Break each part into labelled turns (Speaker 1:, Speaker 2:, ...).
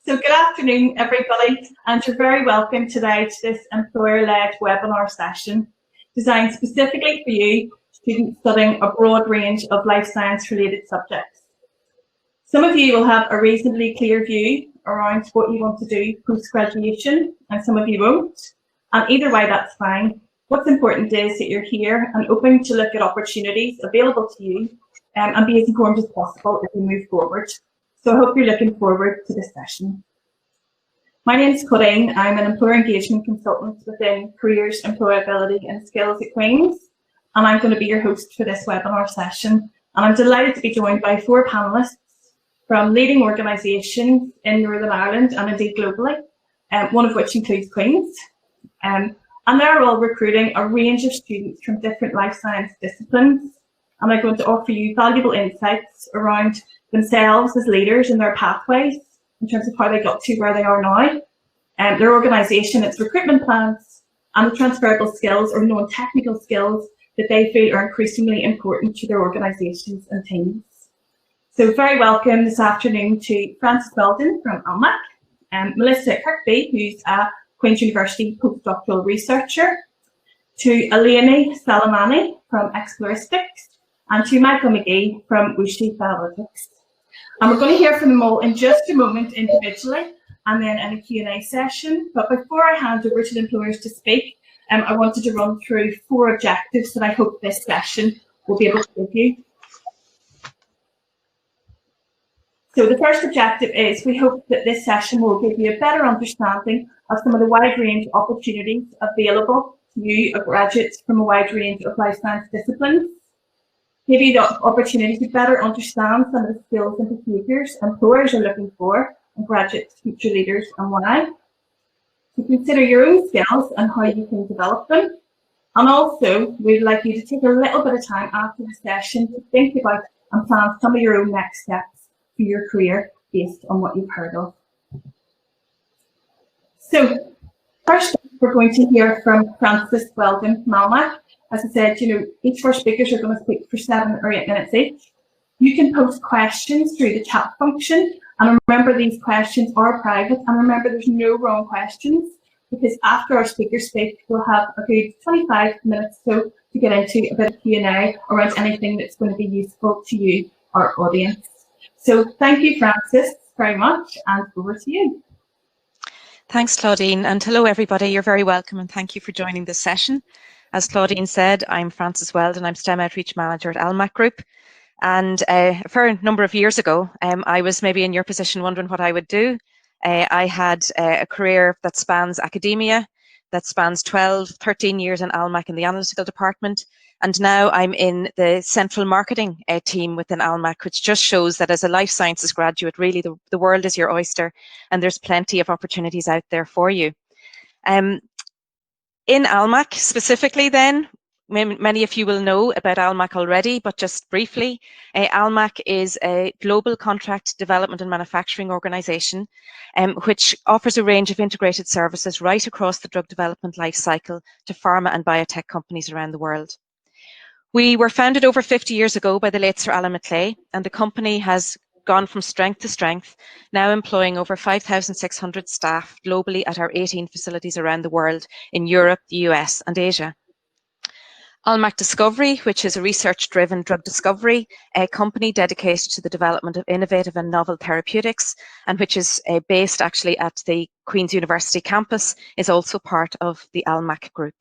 Speaker 1: So good afternoon, everybody, and you're very welcome today to this employer-led webinar session designed specifically for you, students studying a broad range of life science-related subjects. Some of you will have a reasonably clear view around what you want to do post-graduation, and some of you won't. And either way, that's fine. What's important is that you're here and open to look at opportunities available to you and be as informed as possible as we move forward. So I hope you're looking forward to this session. My name is Claudine. I'm an employer engagement consultant within Careers, Employability and Skills at Queen's, and I'm going to be your host for this webinar session. And I'm delighted to be joined by 4 panellists from leading organisations in Northern Ireland and indeed globally, one of which includes Queen's. And they're all recruiting a range of students from different life science disciplines, and they're going to offer you valuable insights around themselves as leaders and their pathways in terms of how they got to where they are now, their organisation, its recruitment plans, and the transferable skills or non-technical skills that they feel are increasingly important to their organisations and teams. So very welcome this afternoon to Frances Weldon from Almac, Melissa Kirkby, who's a Queen's University postdoctoral researcher, to Eleni Salamani from Exploristics, and to Michael McGee from WuXi Biologics. And we're going to hear from them all in just a moment individually and then in a Q&A session. But before I hand over to the employers to speak, I wanted to run through 4 objectives that I hope this session will be able to give you. So the first objective is we hope that this session will give you a better understanding of some of the wide range of opportunities available to you, graduates from a wide range of life science disciplines. Give you the opportunity to better understand some of the skills and behaviours employers are looking for in graduates, future leaders, and why. To consider your own skills and how you can develop them. And also, we'd like you to take a little bit of time after the session to think about and plan some of your own next steps for your career based on what you've heard of. So, first, we're going to hear from Frances Weldon from Almac. As I said, each of our speakers are going to speak for 7 or 8 minutes each. You can post questions through the chat function, and remember these questions are private, and remember there's no wrong questions, because after our speakers speak, we'll have a good 25 minutes so to get into a bit of Q&A around anything that's going to be useful to you, our audience. So thank you, Frances, very much, and over to you.
Speaker 2: Thanks, Claudine, and hello everybody. You're very welcome, and thank you for joining this session. As Claudine said, I'm Frances Weldon. I'm STEM Outreach Manager at Almac Group. And for a number of years ago, I was maybe in your position wondering what I would do. I had a career that spans academia, that spans 13 years in Almac in the analytical department. And now I'm in the central marketing team within Almac, which just shows that as a life sciences graduate, really the world is your oyster and there's plenty of opportunities out there for you. In Almac specifically then, many of you will know about Almac already, but just briefly, Almac is a global contract development and manufacturing organisation which offers a range of integrated services right across the drug development life cycle to pharma and biotech companies around the world. We were founded over 50 years ago by the late Sir Alan MacLeay, and the company has gone from strength to strength, now employing over 5,600 staff globally at our 18 facilities around the world in Europe, the US and Asia. Almac Discovery, which is a research-driven drug discovery company dedicated to the development of innovative and novel therapeutics, and which is based actually at the Queen's University campus, is also part of the Almac Group.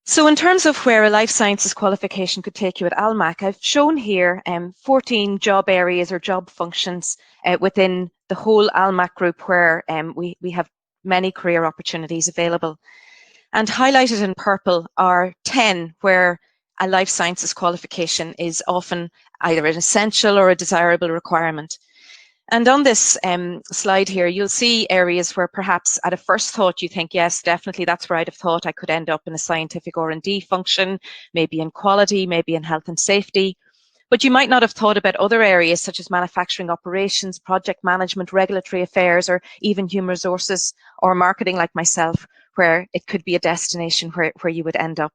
Speaker 2: So in terms of where a life sciences qualification could take you at Almac, I've shown here 14 job areas or job functions within the whole Almac Group where we have many career opportunities available. And highlighted in purple are 10 where a life sciences qualification is often either an essential or a desirable requirement. And on this slide here, you'll see areas where perhaps at a first thought you think, yes, definitely that's where I'd have thought I could end up in a scientific R&D function, maybe in quality, maybe in health and safety. But you might not have thought about other areas such as manufacturing operations, project management, regulatory affairs, or even human resources or marketing like myself, where it could be a destination where you would end up.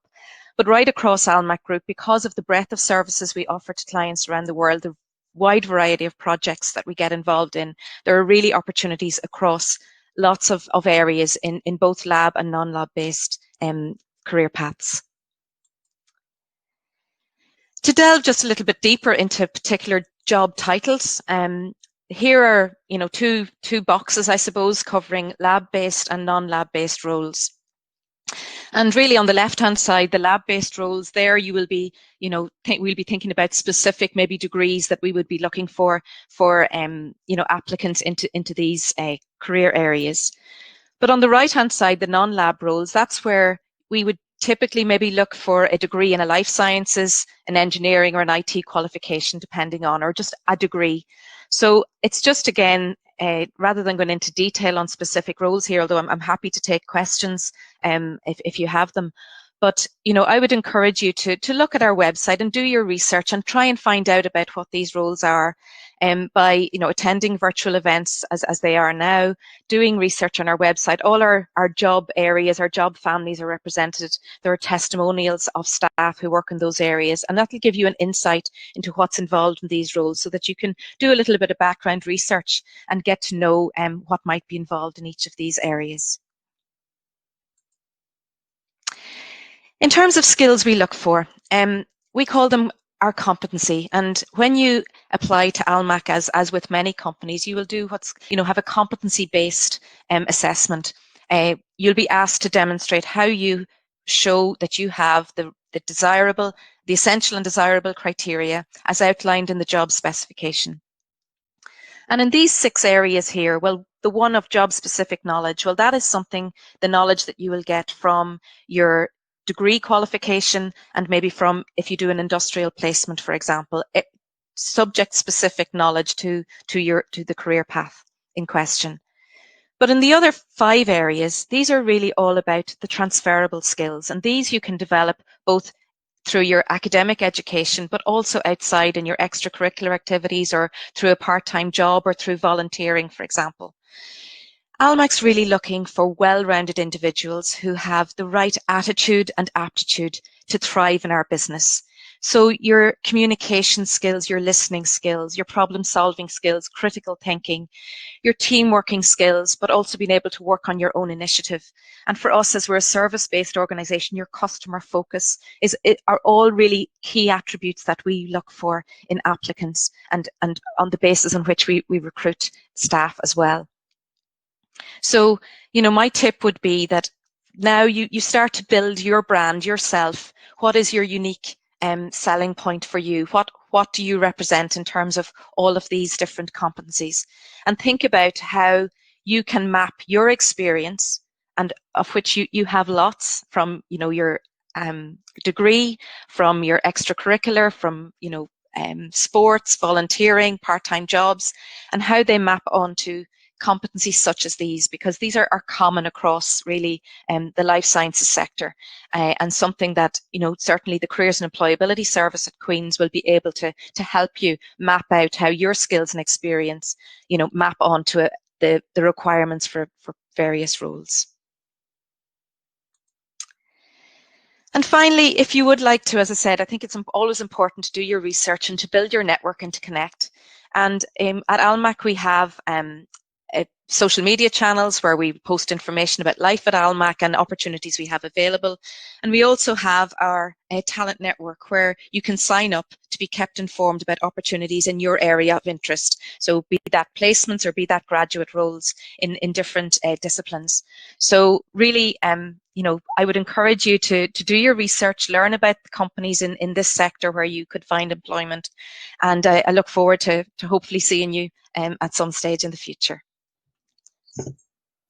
Speaker 2: But right across Almac Group, because of the breadth of services we offer to clients around the world, the wide variety of projects that we get involved in. There are really opportunities across lots of areas in both lab and non-lab based career paths. To delve just a little bit deeper into particular job titles, here are two boxes, I suppose, covering lab-based and non-lab-based roles. And really, on the left-hand side, the lab-based roles, there you will be, we'll be thinking about specific maybe degrees that we would be looking for applicants into these career areas. But on the right-hand side, the non-lab roles, that's where we would typically maybe look for a degree in a life sciences, an engineering, or an IT qualification, depending on, or just a degree. So it's just, again, rather than going into detail on specific roles here, although I'm happy to take questions if you have them. But, I would encourage you to look at our website and do your research and try and find out about what these roles are by, attending virtual events as they are now, doing research on our website. All our job areas, our job families are represented. There are testimonials of staff who work in those areas, and that will give you an insight into what's involved in these roles so that you can do a little bit of background research and get to know what might be involved in each of these areas. In terms of skills we look for, we call them our competency. And when you apply to Almac, as with many companies, you will do have a competency-based assessment. You'll be asked to demonstrate how you show that you have the essential and desirable criteria as outlined in the job specification. And in these 6 areas here, well, the one of job-specific knowledge, well, that is the knowledge that you will get from your degree qualification and maybe from, if you do an industrial placement, for example, subject-specific knowledge to the career path in question. But in the other 5 areas, these are really all about the transferable skills, and these you can develop both through your academic education, but also outside in your extracurricular activities or through a part-time job or through volunteering, for example. Almac's really looking for well-rounded individuals who have the right attitude and aptitude to thrive in our business. So your communication skills, your listening skills, your problem-solving skills, critical thinking, your team-working skills, but also being able to work on your own initiative. And for us, as we're a service-based organisation, your customer focus are all really key attributes that we look for in applicants and on the basis on which we recruit staff as well. So, my tip would be that now you start to build your brand yourself. What is your unique selling point for you? What do you represent in terms of all of these different competencies? And think about how you can map your experience, and of which you have lots, from your degree, from your extracurricular, from sports, volunteering, part-time jobs, and how they map onto competencies such as these, because these are common across really the life sciences sector, and something that certainly the Careers and Employability Service at Queen's will be able to help you map out how your skills and experience map onto the requirements for various roles. And finally, if you would like to, as I said, I think it's always important to do your research and to build your network and to connect. And at Almac we have social media channels where we post information about life at Almac and opportunities we have available. And we also have our talent network where you can sign up to be kept informed about opportunities in your area of interest. So be that placements or be that graduate roles in different disciplines. So really, I would encourage you to do your research, learn about the companies in this sector where you could find employment. And I look forward to hopefully seeing you at some stage in the future.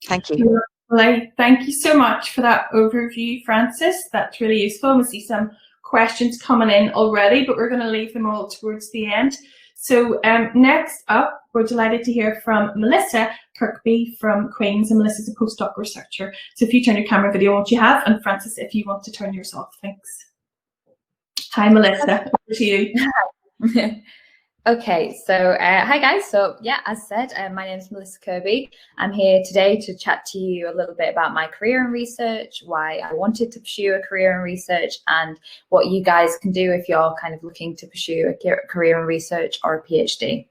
Speaker 2: Thank you.
Speaker 1: Well, thank you so much for that overview, Frances. That's really useful. We see some questions coming in already, but we're going to leave them all towards the end. So next up, we're delighted to hear from Melissa Kirkby from Queen's, and Melissa's a postdoc researcher. So if you turn your camera video on what you have, and Frances, if you want to turn yours off, thanks. Hi, Melissa. Over to you.
Speaker 3: Okay, so hi guys. So yeah, as said, my name is Melissa Kirby. I'm here today to chat to you a little bit about my career in research, why I wanted to pursue a career in research, and what you guys can do if you're kind of looking to pursue a career in research or a PhD.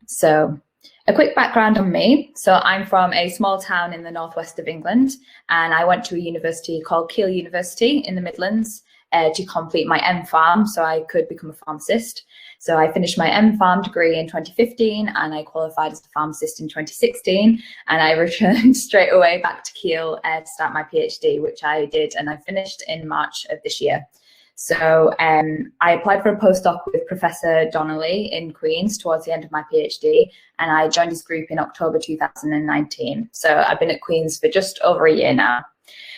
Speaker 3: So a quick background on me. So I'm from a small town in the northwest of England, and I went to a university called Keele University in the Midlands to complete my MPharm so I could become a pharmacist. So I finished my MPharm degree in 2015 and I qualified as a pharmacist in 2016, and I returned straight away back to Keele to start my PhD, which I did, and I finished in March of this year. So I applied for a postdoc with Professor Donnelly in Queen's towards the end of my PhD, and I joined his group in October 2019. So I've been at Queen's for just over a year now.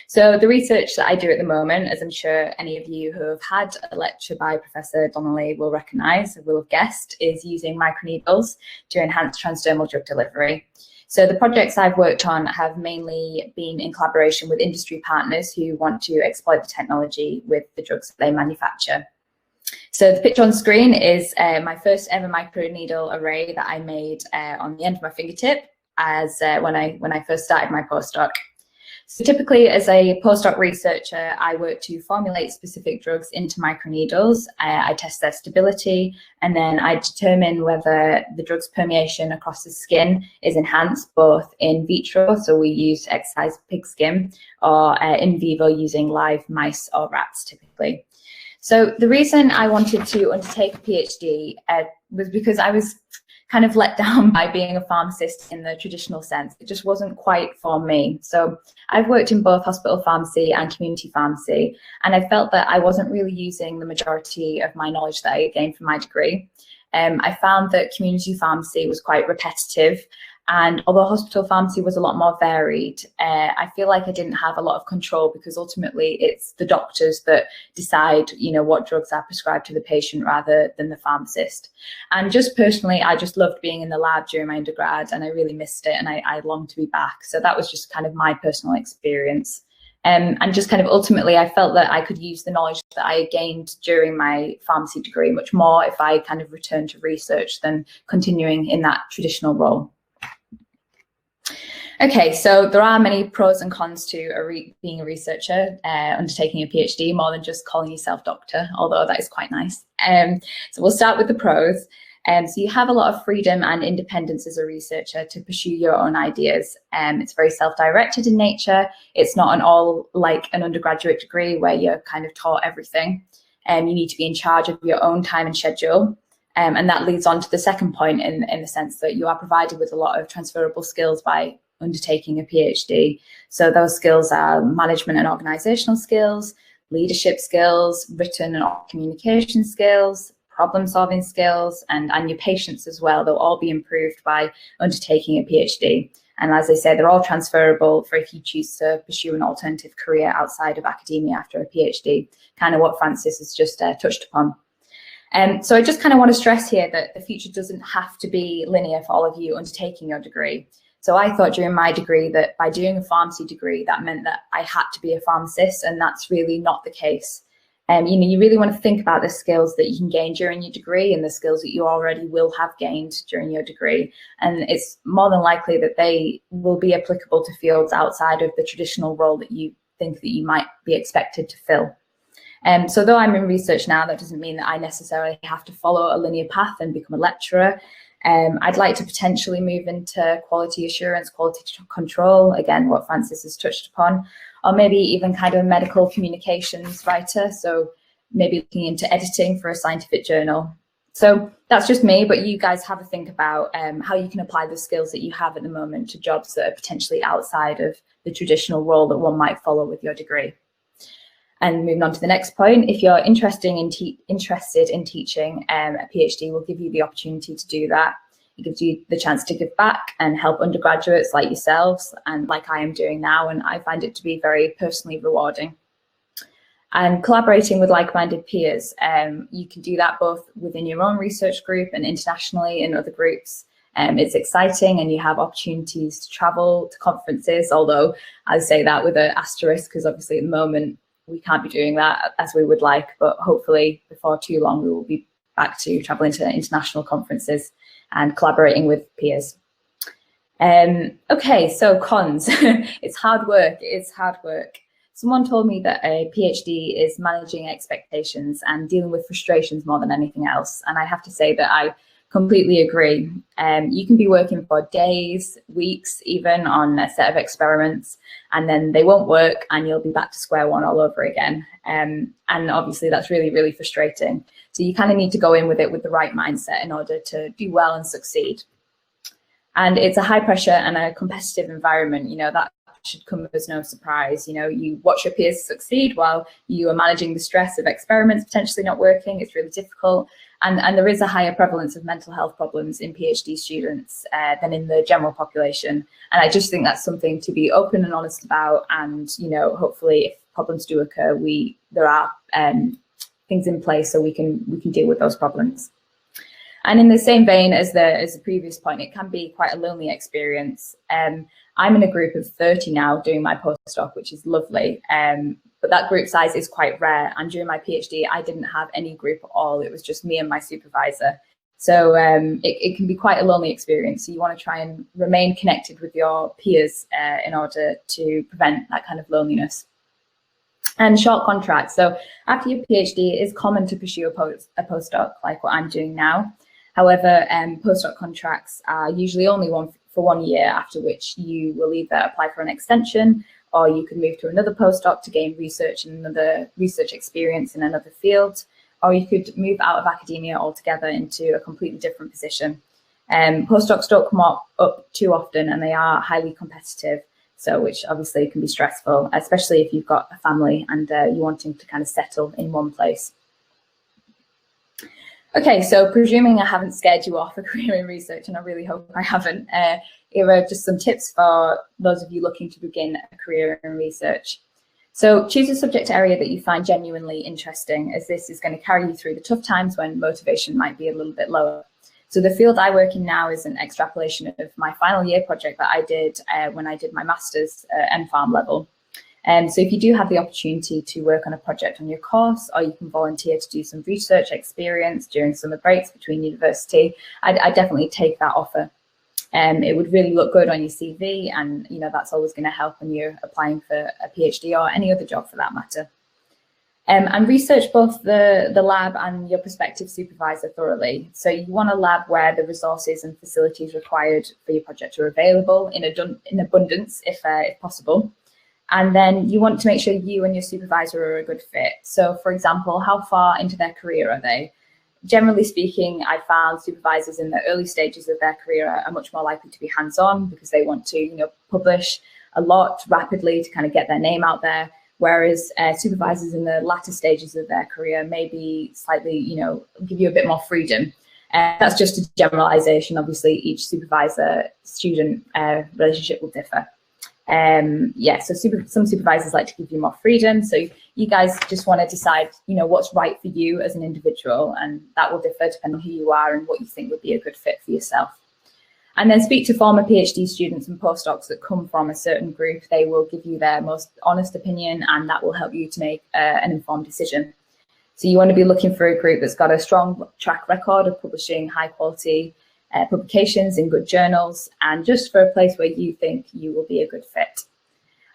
Speaker 3: So the research that I do at the moment, as I'm sure any of you who have had a lecture by Professor Donnelly will recognise or will have guessed, is using microneedles to enhance transdermal drug delivery. So the projects I've worked on have mainly been in collaboration with industry partners who want to exploit the technology with the drugs that they manufacture. So the picture on screen is my first ever microneedle array that I made on the end of my fingertip as when I first started my postdoc. So typically, as a postdoc researcher, I work to formulate specific drugs into microneedles. I test their stability, and then I determine whether the drug's permeation across the skin is enhanced both in vitro, so we use excised pig skin, or in vivo using live mice or rats typically. So the reason I wanted to undertake a PhD was because I was kind of let down by being a pharmacist in the traditional sense. It just wasn't quite for me. So I've worked in both hospital pharmacy and community pharmacy, and I felt that I wasn't really using the majority of my knowledge that I gained from my degree. I found that community pharmacy was quite repetitive, and although hospital pharmacy was a lot more varied, I feel like I didn't have a lot of control because ultimately it's the doctors that decide, you know, what drugs are prescribed to the patient rather than the pharmacist. And just personally, I just loved being in the lab during my undergrad, and I really missed it, and I longed to be back. So that was just kind of my personal experience. And just kind of ultimately, I felt that I could use the knowledge that I gained during my pharmacy degree much more if I kind of returned to research than continuing in that traditional role. Okay, so there are many pros and cons to being a researcher, undertaking a PhD, more than just calling yourself doctor, although that is quite nice. So we'll start with the pros. So you have a lot of freedom and independence as a researcher to pursue your own ideas. It's very self-directed in nature. It's not at all like an undergraduate degree where you're kind of taught everything. You need to be in charge of your own time and schedule. And that leads on to the second point in the sense that you are provided with a lot of transferable skills by undertaking a PhD. So those skills are management and organizational skills, leadership skills, written and oral communication skills, problem solving skills, and your patience as well. They'll all be improved by undertaking a PhD. And as I say, they're all transferable for if you choose to pursue an alternative career outside of academia after a PhD, kind of what Francis has just touched upon. So I just kind of want to stress here that the future doesn't have to be linear for all of you undertaking your degree. So I thought during my degree that by doing a pharmacy degree, that meant that I had to be a pharmacist, and that's really not the case. You know, you really want to think about the skills that you can gain during your degree and the skills that you already will have gained during your degree. And it's more than likely that they will be applicable to fields outside of the traditional role that you think that you might be expected to fill. So though I'm in research now, that doesn't mean that I necessarily have to follow a linear path and become a lecturer. I'd like to potentially move into quality assurance, quality control, again, what Francis has touched upon, or maybe even kind of a medical communications writer. So maybe looking into editing for a scientific journal. So that's just me, but you guys have a think about how you can apply the skills that you have at the moment to jobs that are potentially outside of the traditional role that one might follow with your degree. And moving on to the next point, if you're interested in teaching, a PhD will give you the opportunity to do that. It gives you the chance to give back and help undergraduates like yourselves and like I am doing now, and I find it to be very personally rewarding. And collaborating with like-minded peers, you can do that both within your own research group and internationally in other groups. It's exciting, and you have opportunities to travel to conferences, although I say that with an asterisk because obviously at the moment we can't be doing that as we would like, but hopefully before too long we will be back to traveling to international conferences and collaborating with peers. Okay, so cons. It's hard work. It's hard work. Someone told me that a PhD is managing expectations and dealing with frustrations more than anything else. And I have to say that I completely agree. You can be working for days, weeks, even on a set of experiments, and then they won't work and you'll be back to square one all over again. And obviously that's really, really frustrating. So you kind of need to go in with it with the right mindset in order to do well and succeed. And it's a high pressure and a competitive environment, you know, that should come as no surprise. You know, you watch your peers succeed while you are managing the stress of experiments potentially not working. It's really difficult. And there is a higher prevalence of mental health problems in PhD students than in the general population. And I just think that's something to be open and honest about. And, you know, hopefully if problems do occur, there are things in place so we can deal with those problems. And in the same vein as the previous point, it can be quite a lonely experience. I'm in a group of 30 now doing my postdoc, which is lovely. But that group size is quite rare. And during my PhD, I didn't have any group at all. It was just me and my supervisor. So it can be quite a lonely experience. So you want to try and remain connected with your peers in order to prevent that kind of loneliness. And short contracts. So after your PhD, it is common to pursue a postdoc like what I'm doing now. However, postdoc contracts are usually only for 1 year, after which you will either apply for an extension or you could move to another postdoc to gain research and another research experience in another field, or you could move out of academia altogether into a completely different position. Postdocs don't come up too often and they are highly competitive, so which obviously can be stressful, especially if you've got a family and you're wanting to kind of settle in one place. Okay, so presuming I haven't scared you off a career in research, and I really hope I haven't, here are just some tips for those of you looking to begin a career in research. So choose a subject area that you find genuinely interesting, as this is going to carry you through the tough times when motivation might be a little bit lower. So the field I work in now is an extrapolation of my final year project that I did when I did my master's MPharm level. So if you do have the opportunity to work on a project on your course, or you can volunteer to do some research experience during summer breaks between university, I'd definitely take that offer. It would really look good on your CV, and you know that's always going to help when you're applying for a PhD or any other job for that matter. And research both the lab and your prospective supervisor thoroughly. So you want a lab where the resources and facilities required for your project are available in abundance, if possible. And then you want to make sure you and your supervisor are a good fit. So for example, how far into their career are they? Generally speaking, I found supervisors in the early stages of their career are much more likely to be hands-on because they want to, you know, publish a lot rapidly to kind of get their name out there. Whereas supervisors in the latter stages of their career may be slightly, you know, give you a bit more freedom. That's just a generalization. Obviously, each supervisor-student relationship will differ. So some supervisors like to give you more freedom. So you guys just want to decide, you know, what's right for you as an individual, and that will differ depending on who you are and what you think would be a good fit for yourself. And then speak to former PhD students and postdocs that come from a certain group. They will give you their most honest opinion, and that will help you to make an informed decision. So you want to be looking for a group that's got a strong track record of publishing high quality publications in good journals, and just for a place where you think you will be a good fit.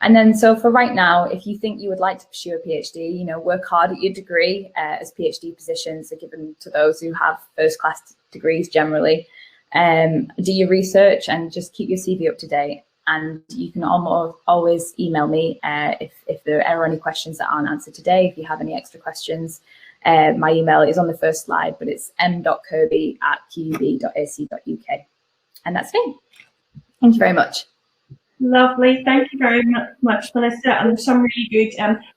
Speaker 3: And then so for right now, if you think you would like to pursue a PhD, you know, work hard at your degree, as PhD positions are given to those who have first class degrees generally. Do your research and just keep your CV up to date. And you can always email me if there are any questions that aren't answered today. If you have any extra questions, my email is on the first slide, but it's m.kirby@qub.ac.uk. And that's me. Thank you very much.
Speaker 1: Lovely. Thank you very much, Melissa. And there's some really good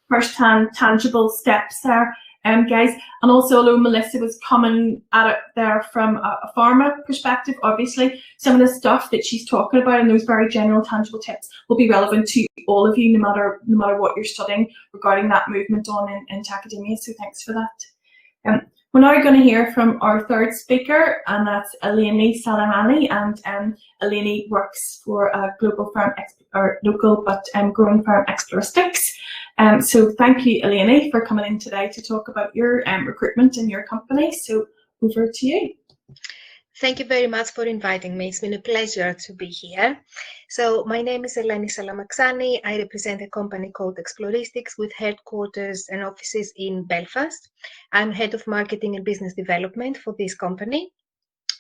Speaker 1: first-hand tangible steps there, guys. And also, although Melissa was coming at it there from a pharma perspective, obviously, some of the stuff that she's talking about and those very general tangible tips will be relevant to all of you, no matter what you're studying regarding that movement on into academia. So thanks for that. We're now going to hear from our third speaker, and that's Eleni Salamani. And Eleni works for a global firm, or local but growing firm, Exploristics. So thank you, Eleni, for coming in today to talk about your recruitment in your company. So over to you.
Speaker 4: Thank you very much for inviting me. It's been a pleasure to be here. So my name is Eleni Salamaxani. I represent a company called Exploristics with headquarters and offices in Belfast. I'm head of marketing and business development for this company.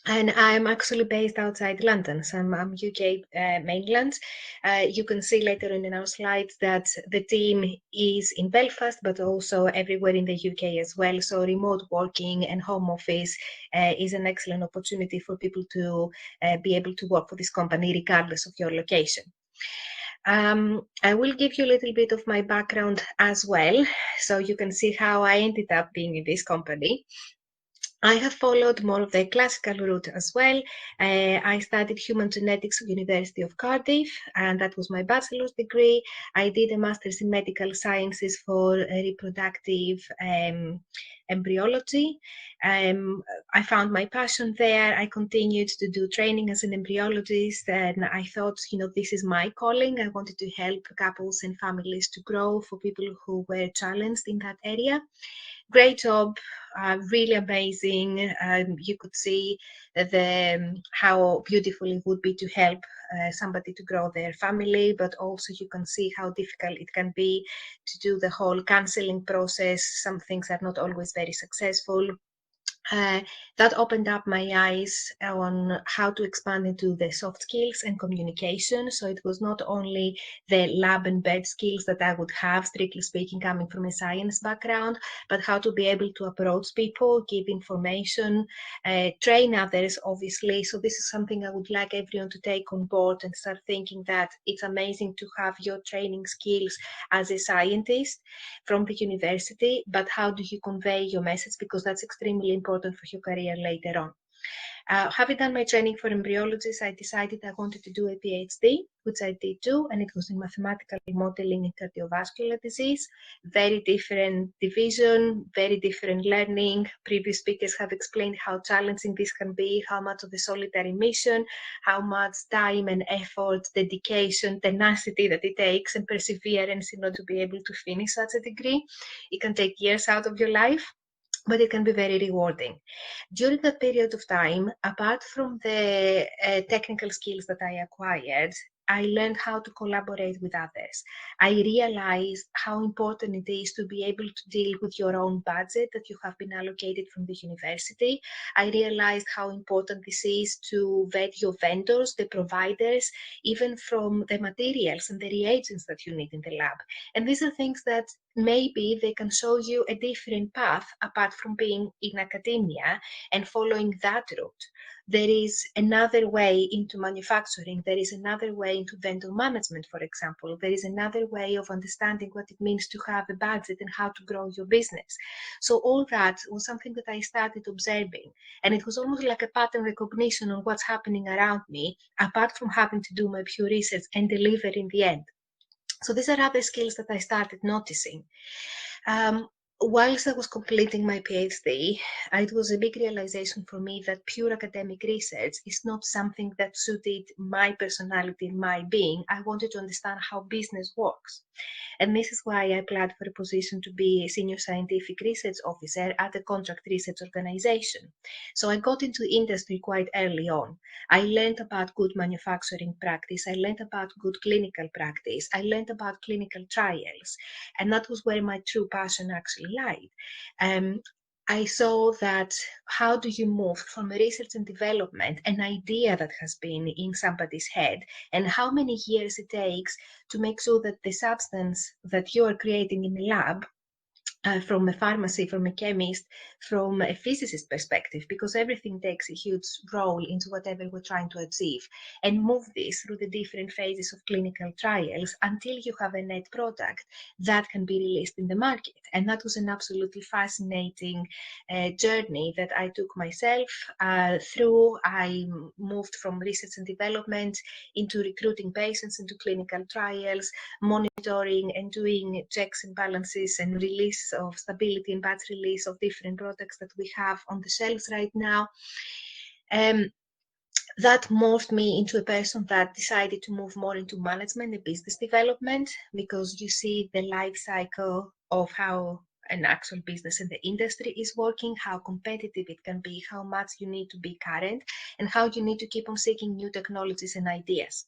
Speaker 4: And I'm actually based outside London, so I'm UK mainland. You can see later in our slides that the team is in Belfast, but also everywhere in the UK as well. So remote working and home office is an excellent opportunity for people to be able to work for this company regardless of your location. I will give you a little bit of my background as well, so you can see how I ended up being in this company. I have followed more of the classical route as well. I studied human genetics at the University of Cardiff, and that was my bachelor's degree. I did a master's in medical sciences for reproductive embryology. I found my passion there. I continued to do training as an embryologist, and I thought, this is my calling. I wanted to help couples and families to grow for people who were challenged in that area. Great job, really amazing. You could see how beautiful it would be to help somebody to grow their family, but also you can see how difficult it can be to do the whole counseling process. Some things are not always very successful. That opened up my eyes on how to expand into the soft skills and communication. So it was not only the lab and bed skills that I would have, strictly speaking, coming from a science background, but how to be able to approach people, give information, train others, obviously. So this is something I would like everyone to take on board and start thinking that it's amazing to have your training skills as a scientist from the university, but how do you convey your message? Because that's extremely important for your career later on. Having done my training for embryologists, I decided I wanted to do a PhD, which I did do, and it was in mathematical modeling in cardiovascular disease. Very different division, very different learning. Previous speakers have explained how challenging this can be, how much of a solitary mission, how much time and effort, dedication, tenacity that it takes, and perseverance in order to be able to finish such a degree. It can take years out of your life, but it can be very rewarding. During that period of time, apart from the technical skills that I acquired, I learned how to collaborate with others. I realized how important it is to be able to deal with your own budget that you have been allocated from the university. I realized how important this is to vet your vendors, the providers, even from the materials and the reagents that you need in the lab. And these are things that maybe they can show you a different path apart from being in academia and following that route. There is another way into manufacturing. There is another way into vendor management, for example. There is another way of understanding what it means to have a budget and how to grow your business. So all that was something that I started observing. And it was almost like a pattern recognition on what's happening around me, apart from having to do my pure research and deliver in the end. So these are other skills that I started noticing. Whilst I was completing my PhD, it was a big realization for me that pure academic research is not something that suited my personality, my being. I wanted to understand how business works. And this is why I applied for a position to be a senior scientific research officer at a contract research organization. So I got into industry quite early on. I learned about good manufacturing practice. I learned about good clinical practice. I learned about clinical trials. And that was where my true passion actually lied. I saw that how do you move from research and development, an idea that has been in somebody's head, and how many years it takes to make sure that the substance that you are creating in the lab, from a pharmacy, from a chemist, from a physicist perspective, because everything takes a huge role into whatever we're trying to achieve, and move this through the different phases of clinical trials until you have a net product that can be released in the market. And that was an absolutely fascinating journey that I took myself through. I moved from research and development into recruiting patients into clinical trials, monitoring and doing checks and balances and release of stability and batch release of different products that we have on the shelves right now. That morphed me into a person that decided to move more into management and business development, because you see the life cycle of how an actual business and the industry is working, how competitive it can be, how much you need to be current, and how you need to keep on seeking new technologies and ideas.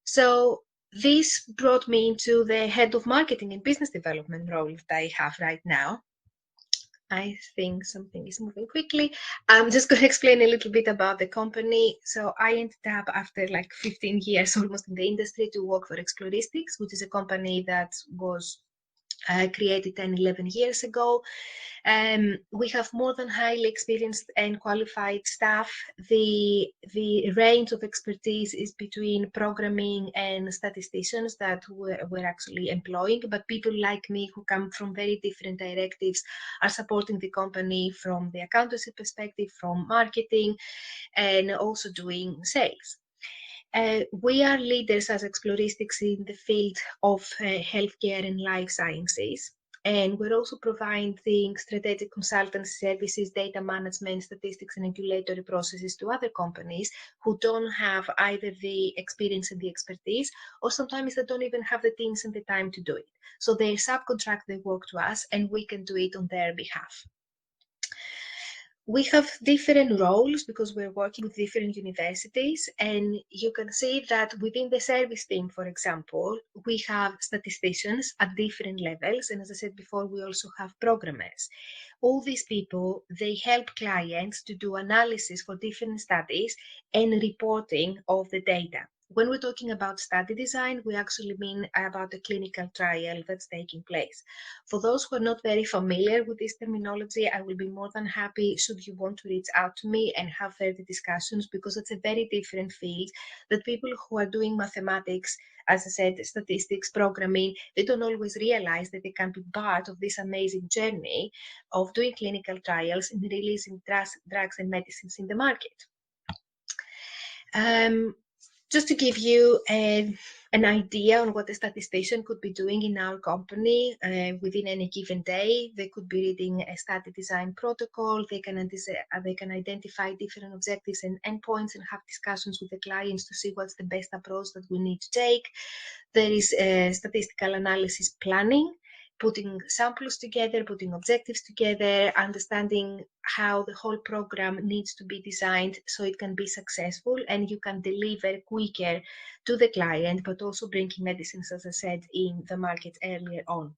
Speaker 4: So this brought me into the head of marketing and business development role that I have right now. I think something is moving quickly. I'm just going to explain a little bit about the company. So I ended up, after like 15 years almost in the industry, to work for Exploristics, which is a company that was created 10, 11 years ago. We have more than highly experienced and qualified staff. The range of expertise is between programming and statisticians that we're actually employing, but people like me who come from very different directives are supporting the company from the accountancy perspective, from marketing, and also doing sales. We are leaders as Exploristics in the field of healthcare and life sciences. And we're also providing strategic consultancy services, data management, statistics, and regulatory processes to other companies who don't have either the experience and the expertise, or sometimes they don't even have the teams and the time to do it. So they subcontract their work to us, and we can do it on their behalf. We have different roles because we're working with different universities, and you can see that within the service team, for example, we have statisticians at different levels, and as I said before, we also have programmers. All these people, they help clients to do analysis for different studies and reporting of the data. When we're talking about study design, we actually mean about a clinical trial that's taking place. For those who are not very familiar with this terminology, I will be more than happy should you want to reach out to me and have further discussions, because it's a very different field that people who are doing mathematics, as I said, statistics, programming, they don't always realize that they can be part of this amazing journey of doing clinical trials and releasing drugs and medicines in the market. Just to give you an idea on what a statistician could be doing in our company within any given day, they could be reading a study design protocol. They can identify different objectives and endpoints and have discussions with the clients to see what's the best approach that we need to take. There is statistical analysis planning, putting samples together, putting objectives together, understanding how the whole program needs to be designed so it can be successful and you can deliver quicker to the client, but also bringing medicines, as I said, in the market earlier on.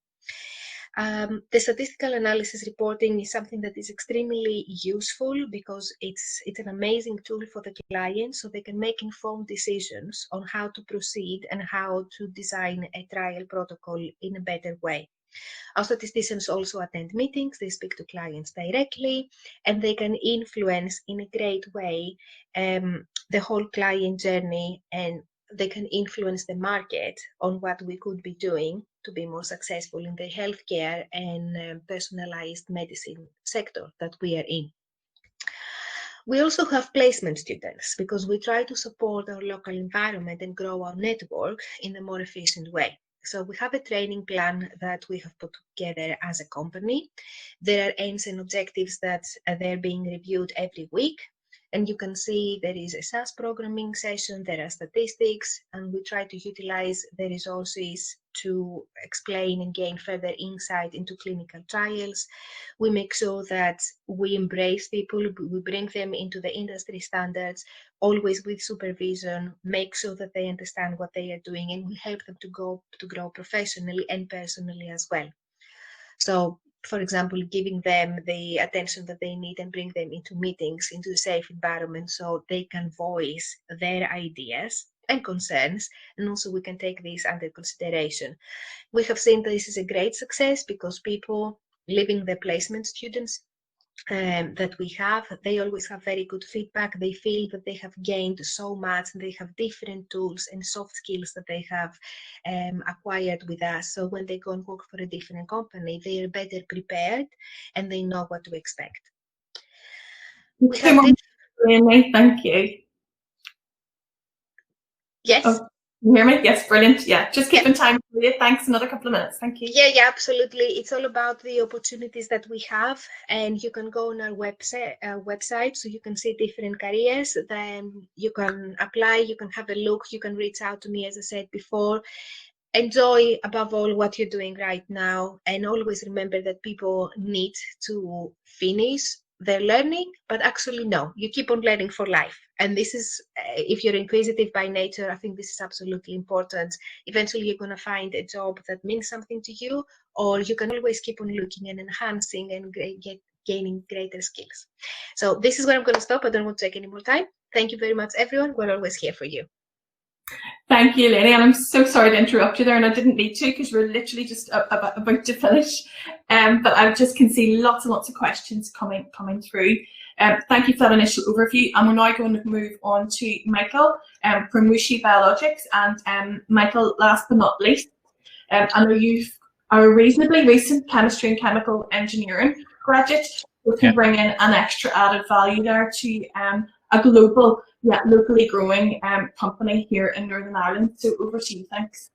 Speaker 4: The statistical analysis reporting is something that is extremely useful because it's an amazing tool for the client, so they can make informed decisions on how to proceed and how to design a trial protocol in a better way. Our statisticians also attend meetings, they speak to clients directly, and they can influence in a great way the whole client journey, and they can influence the market on what we could be doing to be more successful in the healthcare and personalized medicine sector that we are in. We also have placement students because we try to support our local environment and grow our network in a more efficient way. So we have a training plan that we have put together as a company. There are aims and objectives that they're being reviewed every week. And you can see there is a SAS programming session, there are statistics, and we try to utilize the resources to explain and gain further insight into clinical trials. We make sure that we embrace people, we bring them into the industry standards, always with supervision, make sure that they understand what they are doing, and we help them to grow professionally and personally as well. So, for example, giving them the attention that they need and bring them into meetings, into a safe environment so they can voice their ideas and concerns, and also we can take these under consideration. We have seen that this is a great success because people leaving the placement students that we have, they always have very good feedback. They feel that they have gained so much and they have different tools and soft skills that they have acquired with us. So when they go and work for a different company, they are better prepared and they know what to expect.
Speaker 1: Thank you.
Speaker 4: Yes.
Speaker 1: Oh, can you hear me? Yes, brilliant. Yeah, just keeping time for you. Thanks. Another couple of minutes. Thank you.
Speaker 4: Yeah, absolutely. It's all about the opportunities that we have, and you can go on our website so you can see different careers. Then you can apply, you can have a look, you can reach out to me, as I said before. enjoy above all what you're doing right now, and always remember that people need to finish their learning, but actually no, you keep on learning for life. And this is, if you're inquisitive by nature, I think this is absolutely important. Eventually you're going to find a job that means something to you, or you can always keep on looking and enhancing and gaining greater skills. So this is where I'm going to stop. I don't want to take any more time. Thank you very much, everyone. We're always here for you.
Speaker 1: Thank you, Lenny, and I'm so sorry to interrupt you there, and I didn't need to because we're literally just about to finish. But I just can see lots and lots of questions coming through. Thank you for that initial overview, and we're now going to move on to Michael from WuXi Biologics. And Michael, last but not least, I know you are a reasonably recent chemistry and chemical engineering graduate, who can bring in an extra added value there to a global yet locally growing company here in Northern Ireland. So over to you, thanks.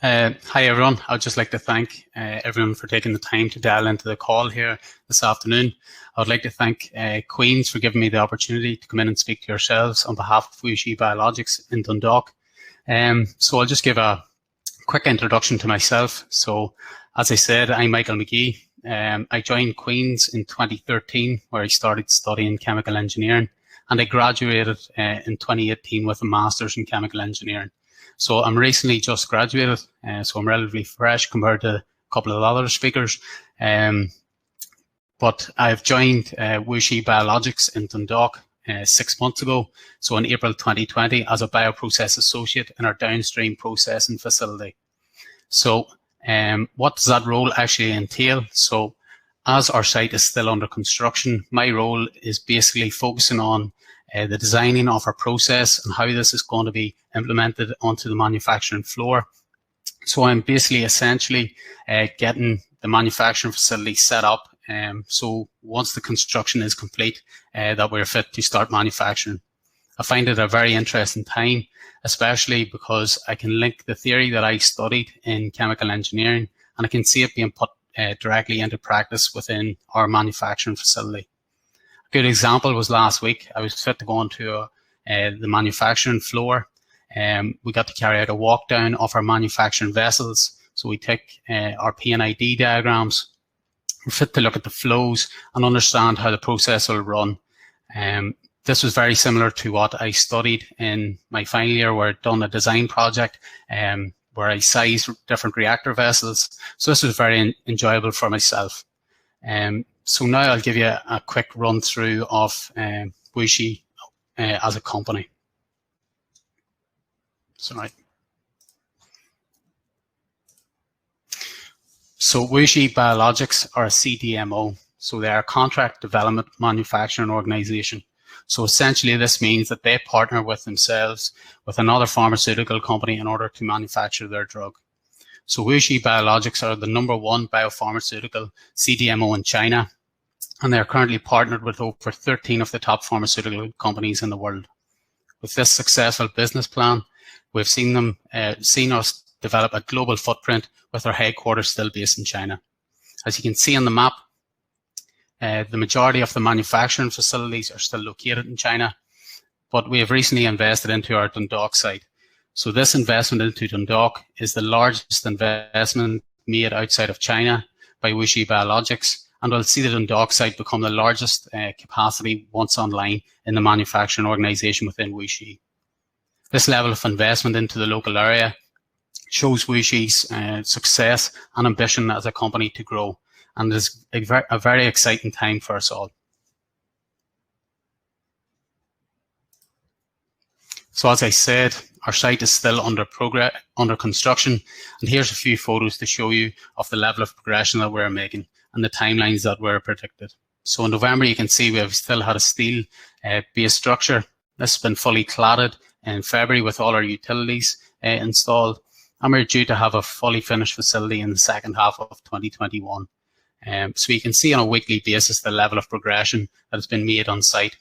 Speaker 5: Hi everyone, I'd just like to thank everyone for taking the time to dial into the call here this afternoon. I would like to thank Queen's for giving me the opportunity to come in and speak to yourselves on behalf of WuXi Biologics in Dundalk. So I'll just give a quick introduction to myself. So as I said, I'm Michael McGee. I joined Queen's in 2013, where I started studying chemical engineering, and I graduated in 2018 with a master's in chemical engineering. So I'm recently just graduated, so I'm relatively fresh compared to a couple of other speakers. But I've joined WuXi Biologics in Dundalk 6 months ago, so in April 2020, as a bioprocess associate in our downstream processing facility. So what does that role actually entail? So as our site is still under construction, my role is basically focusing on the designing of our process and how this is going to be implemented onto the manufacturing floor. So I'm basically essentially getting the manufacturing facility set up. So once the construction is complete, that we're fit to start manufacturing. I find it a very interesting time, especially because I can link the theory that I studied in chemical engineering, and I can see it being put directly into practice within our manufacturing facility. A good example was last week. I was fit to go onto the manufacturing floor. We got to carry out a walk down of our manufacturing vessels. So we take our P&ID diagrams. We're fit to look at the flows and understand how the process will run. This was very similar to what I studied in my final year, where I'd done a design project where I sized different reactor vessels. So this was very enjoyable for myself. So now I'll give you a quick run through of WuXi as a company. Sorry. So WuXi Biologics are a CDMO. So they are a contract development manufacturing organization. So essentially this means that they partner with themselves with another pharmaceutical company in order to manufacture their drug. So WuXi Biologics are the #1 biopharmaceutical CDMO in China, and they are currently partnered with over 13 of the top pharmaceutical companies in the world. With this successful business plan, we've seen us develop a global footprint with our headquarters still based in China. As you can see on the map, the majority of the manufacturing facilities are still located in China, but we have recently invested into our Dundalk site. So this investment into Dundalk is the largest investment made outside of China by WuXi Biologics, and we'll see the Dundalk site become the largest capacity once online in the manufacturing organization within WuXi. This level of investment into the local area shows WuXi's success and ambition as a company to grow, and is a very exciting time for us all. So as I said, our site is still under construction, and here's a few photos to show you of the level of progression that we're making and the timelines that were predicted. So in November, you can see we have still had a steel base structure. This has been fully cladded in February with all our utilities installed, and we're due to have a fully finished facility in the second half of 2021. So you can see on a weekly basis the level of progression that has been made on site.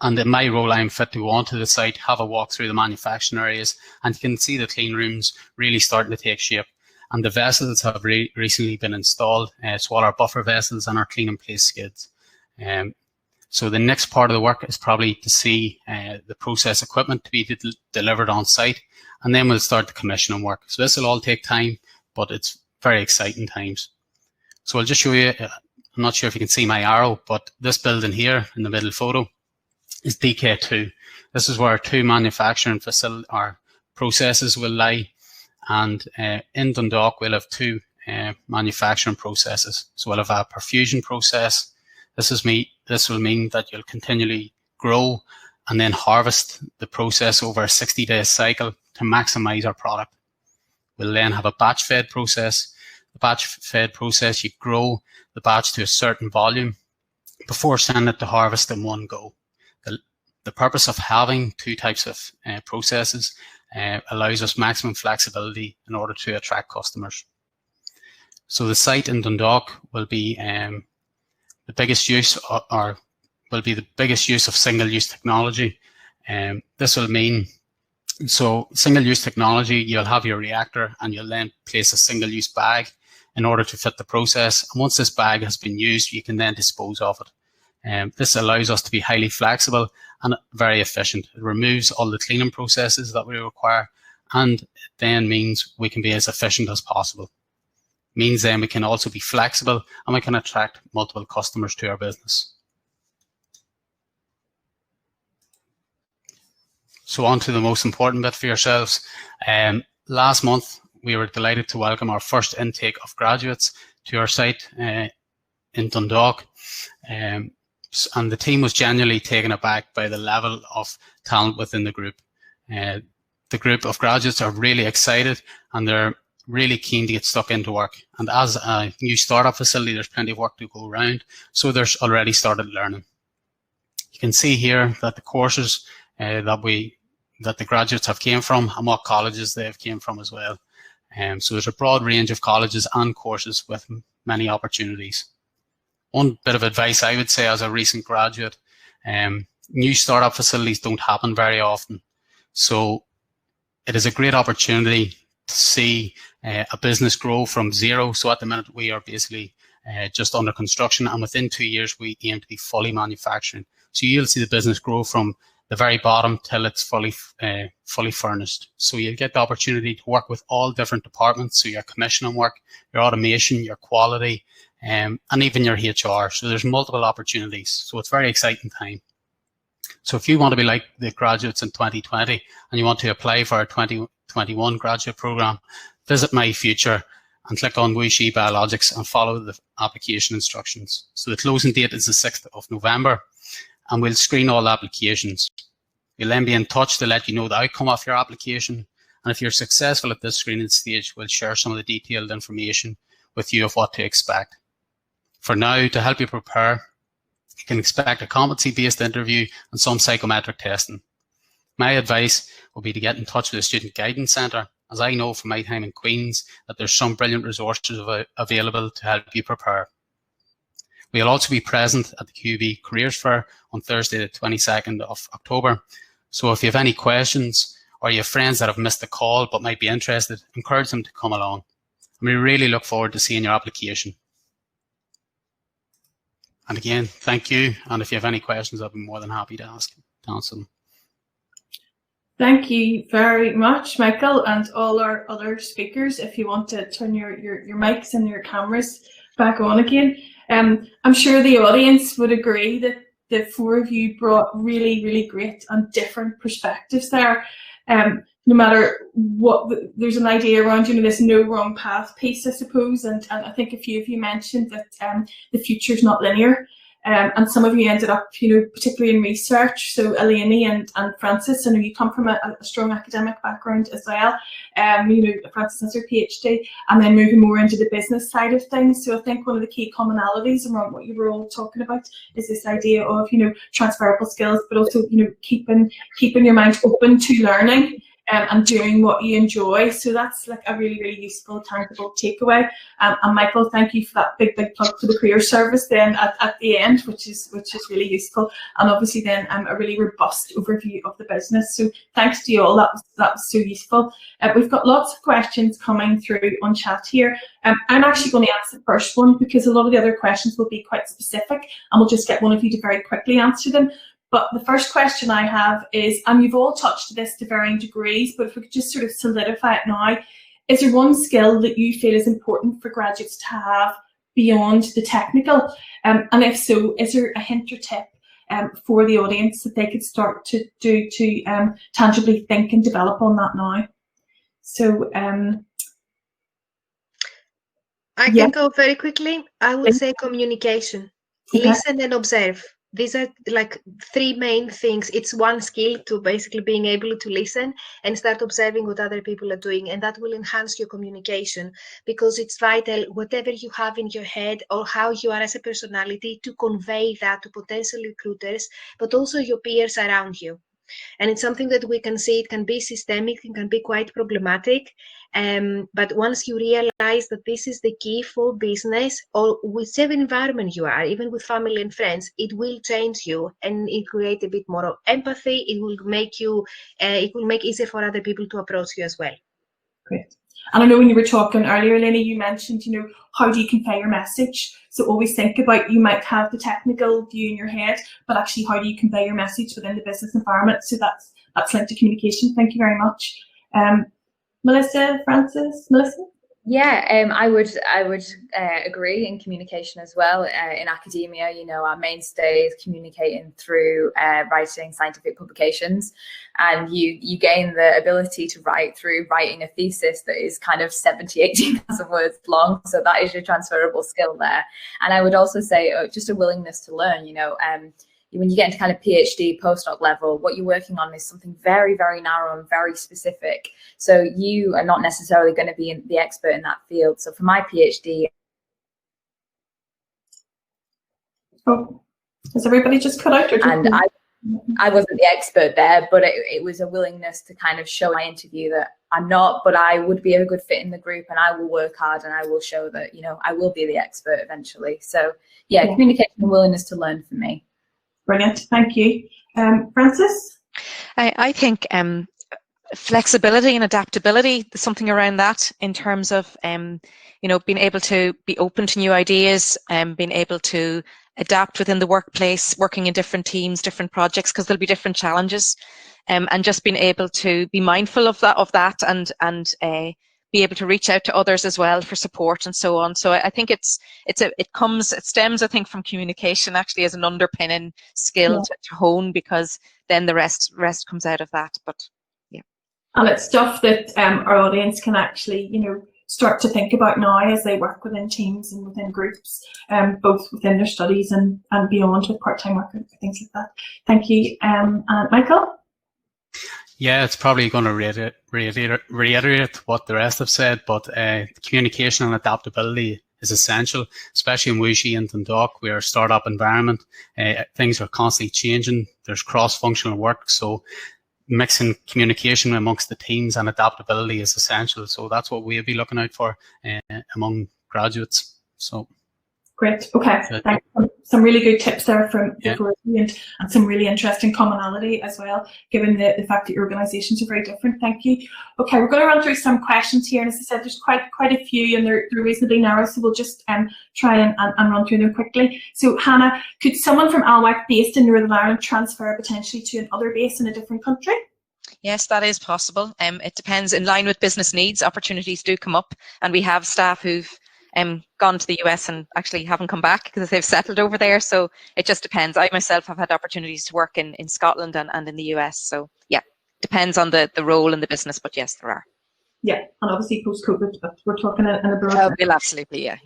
Speaker 5: And in my role, I'm fit to go onto the site, have a walk through the manufacturing areas, and you can see the clean rooms really starting to take shape. And the vessels have recently been installed, so all our buffer vessels and our clean in place skids. So the next part of the work is probably to see the process equipment to be delivered on site, and then we'll start the commissioning work. So this will all take time, but it's very exciting times. So I'll just show you, I'm not sure if you can see my arrow, but this building here in the middle photo is DK2. This is where our 2 manufacturing facility, our processes will lie, and in Dundalk we'll have 2 manufacturing processes. So we'll have a perfusion process. This will mean that you'll continually grow and then harvest the process over a 60-day cycle to maximize our product. We'll then have a batch fed process. The batch fed process, you grow the batch to a certain volume before sending it to harvest in one go. The purpose of having 2 types of processes allows us maximum flexibility in order to attract customers. So the site in Dundalk will be the biggest use, or will be the biggest use of single-use technology. This will mean, so single-use technology, you'll have your reactor and you'll then place a single-use bag in order to fit the process. And once this bag has been used, you can then dispose of it. This allows us to be highly flexible and very efficient. It removes all the cleaning processes that we require, and it then means we can be as efficient as possible. Means then we can also be flexible and we can attract multiple customers to our business. So on to the most important bit for yourselves. Last month, we were delighted to welcome our first intake of graduates to our site in Dundalk. And the team was genuinely taken aback by the level of talent within the group. The group of graduates are really excited and they're really keen to get stuck into work. And as a new startup facility, there's plenty of work to go around. So they're already started learning. You can see here that the courses that the graduates have came from and what colleges they have came from as well. So there's a broad range of colleges and courses with many opportunities. One bit of advice I would say as a recent graduate, new startup facilities don't happen very often. So it is a great opportunity to see a business grow from zero. So at the minute we are basically just under construction, and within 2 years we aim to be fully manufacturing. So you'll see the business grow from the very bottom till it's fully furnished. So you'll get the opportunity to work with all different departments. So your commissioning work, your automation, your quality, and even your HR. So there's multiple opportunities. So it's a very exciting time. So if you want to be like the graduates in 2020 and you want to apply for our 2021 graduate program, visit My Future and click on WuXi Biologics and follow the application instructions. So the closing date is the 6th of November, and we'll screen all applications. We'll then be in touch to let you know the outcome of your application. And if you're successful at this screening stage, we'll share some of the detailed information with you of what to expect. For now, to help you prepare, you can expect a competency-based interview and some psychometric testing. My advice will be to get in touch with the Student Guidance Centre, as I know from my time in Queen's that there's some brilliant resources available to help you prepare. We'll also be present at the QUB Careers Fair on Thursday the 22nd of October. So if you have any questions or you have friends that have missed the call but might be interested, encourage them to come along. And we really look forward to seeing your application. And again, thank you. And if you have any questions, I'll be more than happy to answer them.
Speaker 1: Thank you very much, Michael, and all our other speakers. If you want to turn your mics and your cameras back on again. I'm sure the audience would agree that the 4 of you brought really, really great and different perspectives there. No matter what, there's an idea around, this no wrong path piece, I suppose, and I think a few of you mentioned that the future's not linear. And some of you ended up, particularly in research. So Eleni and Francis, I know you come from a strong academic background as well. Francis has her PhD, and then moving more into the business side of things. So I think one of the key commonalities around what you were all talking about is this idea of, transferable skills, but also, keeping your mind open to learning. and doing what you enjoy. So that's like a really, really useful, tangible takeaway. And Michael, thank you for that big plug for the career service then at the end, which is really useful. And obviously then a really robust overview of the business. So thanks to you all, that was so useful. We've got lots of questions coming through on chat here. I'm actually going to ask the first one because a lot of the other questions will be quite specific, and we'll just get one of you to very quickly answer them. But the first question I have is, and you've all touched this to varying degrees, but if we could just sort of solidify it now, is there one skill that you feel is important for graduates to have beyond the technical? And if so, is there a hint or tip for the audience that they could start to do to tangibly think and develop on that now? So
Speaker 4: I can go very quickly. I would say communication.
Speaker 1: Okay.
Speaker 4: Listen and observe. These are like three main things. It's one skill to basically being able to listen and start observing what other people are doing, and that will enhance your communication, because it's vital, whatever you have in your head or how you are as a personality, to convey that to potential recruiters, but also your peers around you. And it's something that we can see, it can be systemic, it can be quite problematic. But once you realize that this is the key for business or whichever environment you are, even with family and friends, it will change you and it create a bit more of empathy. It will make you, it will make easier for other people to approach you as well.
Speaker 1: Great. And I know when you were talking earlier, Lenny, you mentioned, how do you convey your message? So always think about, you might have the technical view in your head, but actually how do you convey your message within the business environment? So that's linked to communication. Thank you very much. Melissa, Francis, Melissa?
Speaker 3: Yeah, I would agree in communication as well. In academia, our mainstay is communicating through writing scientific publications, and you gain the ability to write through writing a thesis that is kind of 18,000 words long. So that is your transferable skill there. And I would also say just a willingness to learn. When you get into kind of PhD, postdoc level, what you're working on is something very, very narrow and very specific. So you are not necessarily going to be the expert in that field. So for my PhD...
Speaker 1: Oh, has everybody just cut out?
Speaker 3: And I wasn't the expert there, but it was a willingness to kind of show my interview that I'm not, but I would be a good fit in the group, and I will work hard and I will show that, I will be the expert eventually. So yeah, communication and willingness to learn for me.
Speaker 1: Brilliant, thank you. Francis?
Speaker 2: I think flexibility and adaptability, something around that in terms of, being able to be open to new ideas, being able to adapt within the workplace, working in different teams, different projects, because there'll be different challenges, and just being able to be mindful of that and be able to reach out to others as well for support and so on. So I think it stems, I think, from communication actually as an underpinning skill to hone, because then the rest comes out of that. But yeah.
Speaker 1: And it's stuff that our audience can actually, start to think about now as they work within teams and within groups, both within their studies and beyond, with part-time work and things like that. Thank you. And Michael?
Speaker 5: Yeah, it's probably going to reiterate what the rest have said, but communication and adaptability is essential, especially in WuXi and Dundalk. We are a startup environment. Things are constantly changing. There's cross-functional work, so mixing communication amongst the teams and adaptability is essential. So that's what we'll be looking out for among graduates. So.
Speaker 1: Great. Okay. Thanks. Some really good tips there from and some really interesting commonality as well, given the fact that your organisations are very different. Thank you. Okay, we're going to run through some questions here, and as I said, there's quite a few, and they're reasonably narrow, so we'll just try and run through them quickly. So, Hannah, could someone from Almac based in Northern Ireland transfer potentially to another base in a different country?
Speaker 2: Yes, that is possible. It depends. In line with business needs, opportunities do come up, and we have staff who've gone to the US and actually haven't come back because they've settled over there. So it just depends. I myself have had opportunities to work in Scotland and in the US. So yeah, depends on the role in the business, but yes, there are.
Speaker 1: Yeah, and obviously post-COVID, but we're talking in a broad.
Speaker 2: Well, absolutely, yeah.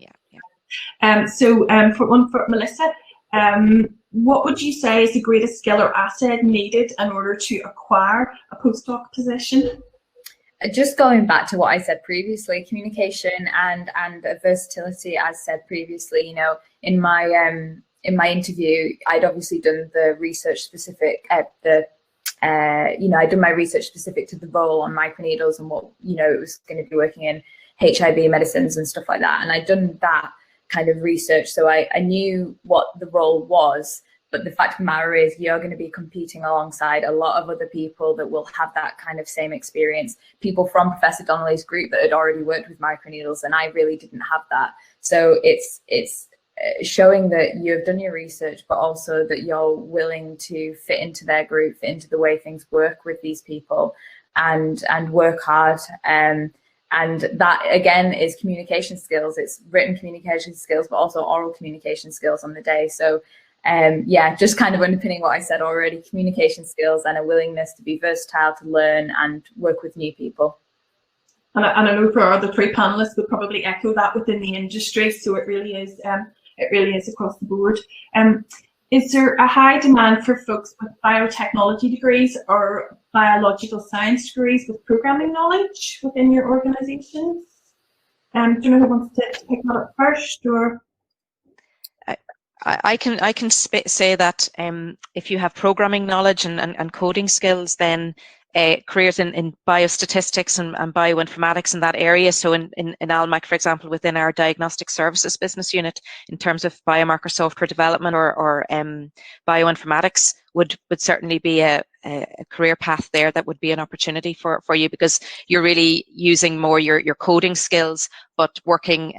Speaker 1: So for Melissa, what would you say is the greatest skill or asset needed in order to acquire a postdoc position?
Speaker 3: Just going back to what I said previously, communication and versatility, as said previously, in my interview, I'd obviously done the research specific, the you know, I'd done my research specific to the role on microneedles and what, you know, it was going to be working in HIV medicines and stuff like that. And I'd done that kind of research, so I knew what the role was. But the fact of the matter is, you're going to be competing alongside a lot of other people that will have that kind of same experience. People from Professor Donnelly's group that had already worked with microneedles, and I really didn't have that. So it's showing that you've done your research, but also that you're willing to fit into their group, fit into the way things work with these people, and work hard. And that again is communication skills. It's written communication skills, but also oral communication skills on the day. So yeah, just kind of underpinning what I said already, communication skills and a willingness to be versatile, to learn and work with new people.
Speaker 1: And I know for our other three panelists would probably echo that within the industry. So it really is across the board. Is there a high demand for folks with biotechnology degrees or biological science degrees with programming knowledge within your organisations? Do you know who wants to pick that up first, or?
Speaker 2: I can say that if you have programming knowledge and coding skills, then careers in biostatistics and bioinformatics in that area. So in Almac, for example, within our diagnostic services business unit, in terms of biomarker software development or bioinformatics, would certainly be a career path there that would be an opportunity for you, because you're really using more your coding skills, but working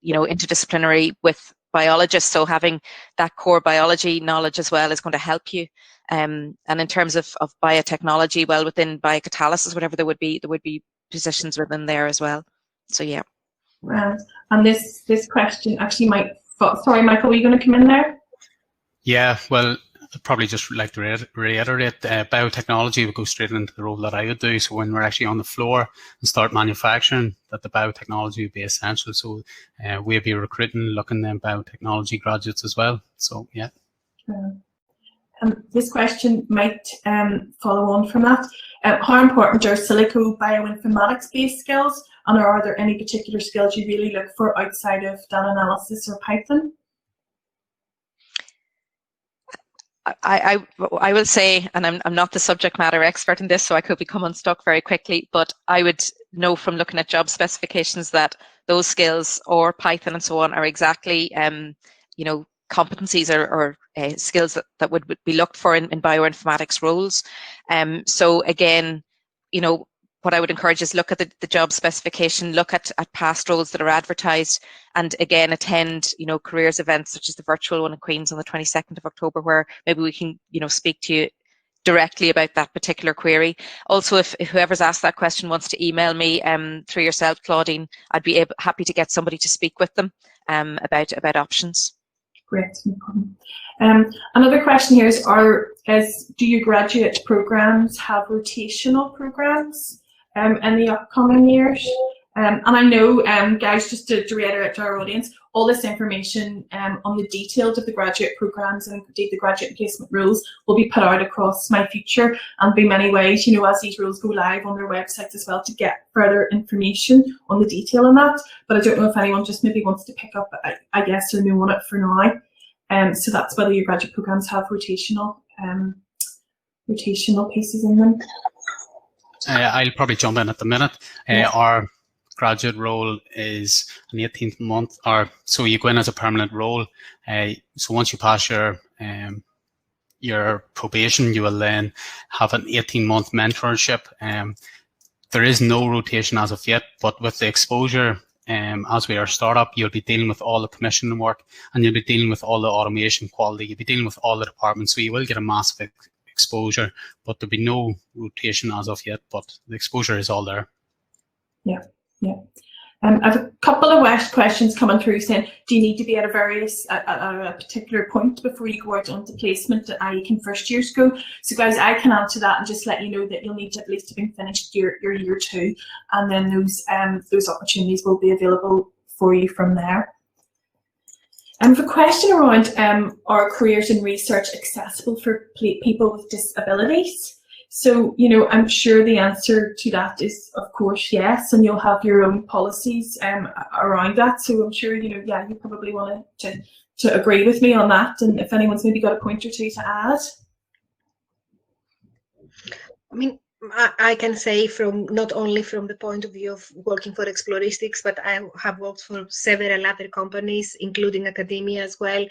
Speaker 2: you know, interdisciplinary with biologists. So having that core biology knowledge as well is going to help you. And in terms of biotechnology, well, within biocatalysis, whatever, there would be positions within there as well. So yeah.
Speaker 1: And this question actually might. Sorry, Michael, were you going to come in there?
Speaker 5: Yeah, well, I'd probably just like to reiterate, biotechnology would go straight into the role that I would do. So when we're actually on the floor and start manufacturing, that the biotechnology would be essential. So we'd be recruiting, looking at biotechnology graduates as well. So yeah.
Speaker 1: This question might follow on from that. How important are silico bioinformatics-based skills, and are there any particular skills you really look for outside of data analysis or Python?
Speaker 2: I will say, and I'm not the subject matter expert in this, so I could become unstuck very quickly, but I would know from looking at job specifications that those skills or Python and so on are exactly, you know, competencies or skills that would be looked for in bioinformatics roles. So again, you know, what I would encourage is look at the job specification, look at past roles that are advertised, and again attend, you know, careers events such as the virtual one in Queen's on the 22nd of October, where maybe we can, you know, speak to you directly about that particular query. Also, if whoever's asked that question wants to email me through yourself, Claudine, I'd be happy to get somebody to speak with them about options.
Speaker 1: Great, no problem. Another question here is do your graduate programs have rotational programs in the upcoming years? And I know, guys, just to reiterate to our audience, all this information on the details of the graduate programs and indeed the graduate placement rules will be put out across My Future, and be many ways, you know, as these rules go live on their websites as well, to get further information on the detail on that. But I don't know if anyone just maybe wants to pick up, I guess, or know on it for now. So that's whether your graduate programs have rotational pieces in them.
Speaker 5: I'll probably jump in at the minute. Our graduate role is an 18th month, or so you go in as a permanent role. So once you pass your probation, you will then have an 18-month mentorship. There is no rotation as of yet, but with the exposure, as we are a startup, you'll be dealing with all the commissioning work, and you'll be dealing with all the automation quality. You'll be dealing with all the departments, so you will get a massive exposure, but there'll be no rotation as of yet, but the exposure is all there.
Speaker 1: Yeah. I have a couple of questions coming through saying, do you need to be at a particular point before you go out onto placement, i.e. can first years go? So guys, I can answer that and just let you know that you'll need to at least have been finished your year 2, and then those opportunities will be available for you from there. The question around are careers in research accessible for people with disabilities? So, you know, I'm sure the answer to that is, of course, yes, and you'll have your own policies around that. So I'm sure, you know, yeah, you probably want to agree with me on that. And if anyone's maybe got a point or two to add.
Speaker 4: mean, I can say from not only from the point of view of working for Exploristics, but I have worked for several other companies, including academia as well.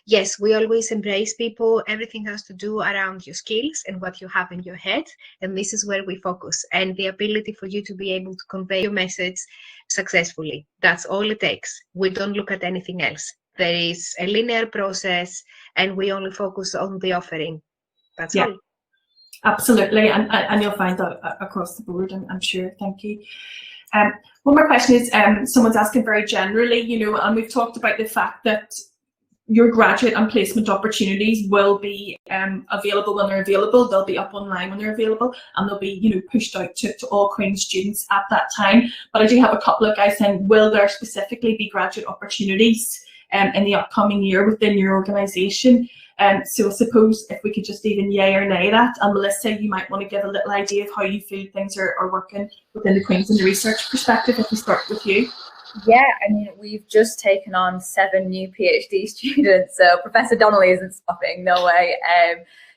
Speaker 4: Yes, we always embrace people. Everything has to do around your skills and what you have in your head. And this is where we focus, and the ability for you to be able to convey your message successfully. That's all it takes. We don't look at anything else. There is a linear process, and we only focus on the offering. That's all.
Speaker 1: Absolutely, and you'll find that across the board, I'm sure. Thank you. One more question is, someone's asking very generally, and we've talked about the fact that your graduate and placement opportunities will be available when they're available. They'll be up online when they're available, and they'll be pushed out to all Queen's students at that time. But I do have a couple of guys saying, will there specifically be graduate opportunities in the upcoming year within your organisation? So I suppose if we could just even yay or nay that, and Melissa, you might want to give a little idea of how you feel things are working within the Queen's and the research perspective, if we start with you.
Speaker 3: Yeah, I mean, we've just taken on 7 new PhD students, so Professor Donnelly isn't stopping, no way.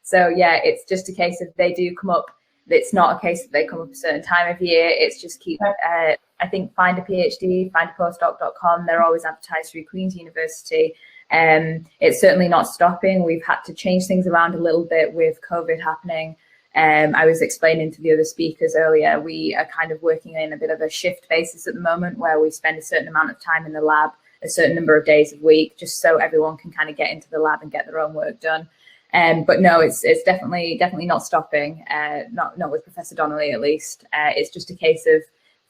Speaker 3: So yeah, it's just a case of they do come up. It's not a case that they come up a certain time of year. It's just keep, I think, find a PhD, findapostdoc.com. They're always advertised through Queen's University. It's certainly not stopping. We've had to change things around a little bit with COVID happening. I was explaining to the other speakers earlier, we are kind of working in a bit of a shift basis at the moment, where we spend a certain amount of time in the lab, a certain number of days a week, just so everyone can kind of get into the lab and get their own work done. But no, it's definitely not stopping, not with Professor Donnelly at least. It's just a case of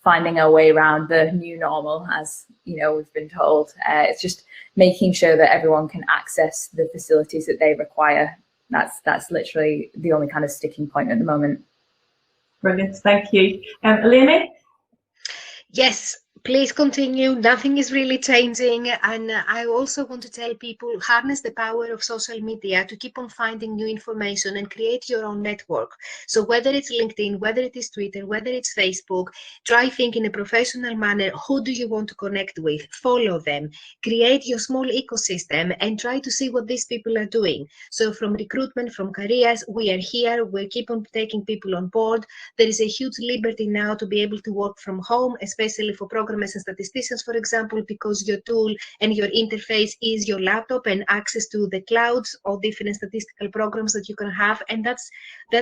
Speaker 3: finding our way around the new normal, as we've been told. It's just making sure that everyone can access the facilities that they require. That's literally the only kind of sticking point at the moment.
Speaker 1: Brilliant, thank you. Eleni?
Speaker 4: Yes, please continue. Nothing is really changing. And I also want to tell people, harness the power of social media to keep on finding new information and create your own network. So whether it's LinkedIn, whether it is Twitter, whether it's Facebook, try think in a professional manner, who do you want to connect with? Follow them, create your small ecosystem, and try to see what these people are doing. So from recruitment, from careers, we are here. We keep on taking people on board. There is a huge liberty now to be able to work from home, especially for programmers and statisticians, for example, because your tool and your interface is your laptop and access to the clouds or different statistical programs that you can have. And that's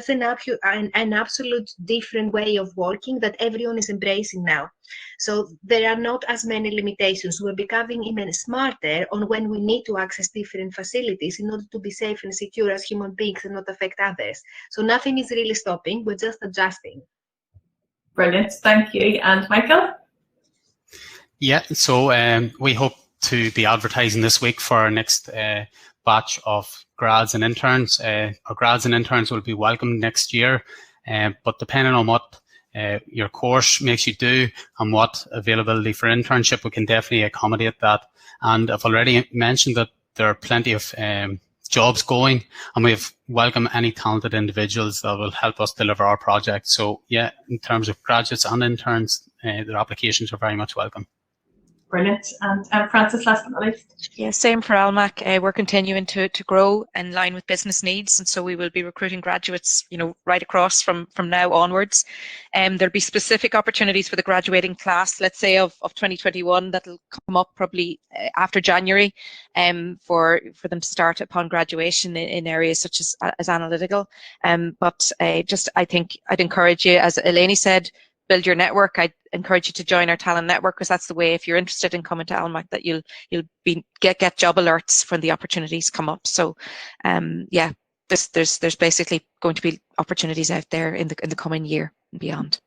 Speaker 4: an absolute different way of working that everyone is embracing now. So there are not as many limitations. We're becoming even smarter on when we need to access different facilities in order to be safe and secure as human beings and not affect others. So nothing is really stopping. We're just adjusting.
Speaker 1: Brilliant, thank you. And Michael?
Speaker 5: Yeah, so we hope to be advertising this week for our next batch of grads and interns. Our grads and interns will be welcome next year, but depending on what your course makes you do and what availability for internship, we can definitely accommodate that. And I've already mentioned that there are plenty of jobs going, and we've welcome any talented individuals that will help us deliver our project. So yeah, in terms of graduates and interns, their applications are very much welcome.
Speaker 1: Brilliant. And Frances, last but not least.
Speaker 2: Yeah, same for Almac. We're continuing to grow in line with business needs, and so we will be recruiting graduates, right across from now onwards. There'll be specific opportunities for the graduating class, let's say of 2021, that'll come up probably after January, for them to start upon graduation in areas such as analytical. But I think I'd encourage you, as Eleni said, build your network. I'd encourage you to join our talent network, because that's the way, if you're interested in coming to Almac, that you'll get job alerts when the opportunities come up. So yeah, there's basically going to be opportunities out there in the coming year and beyond.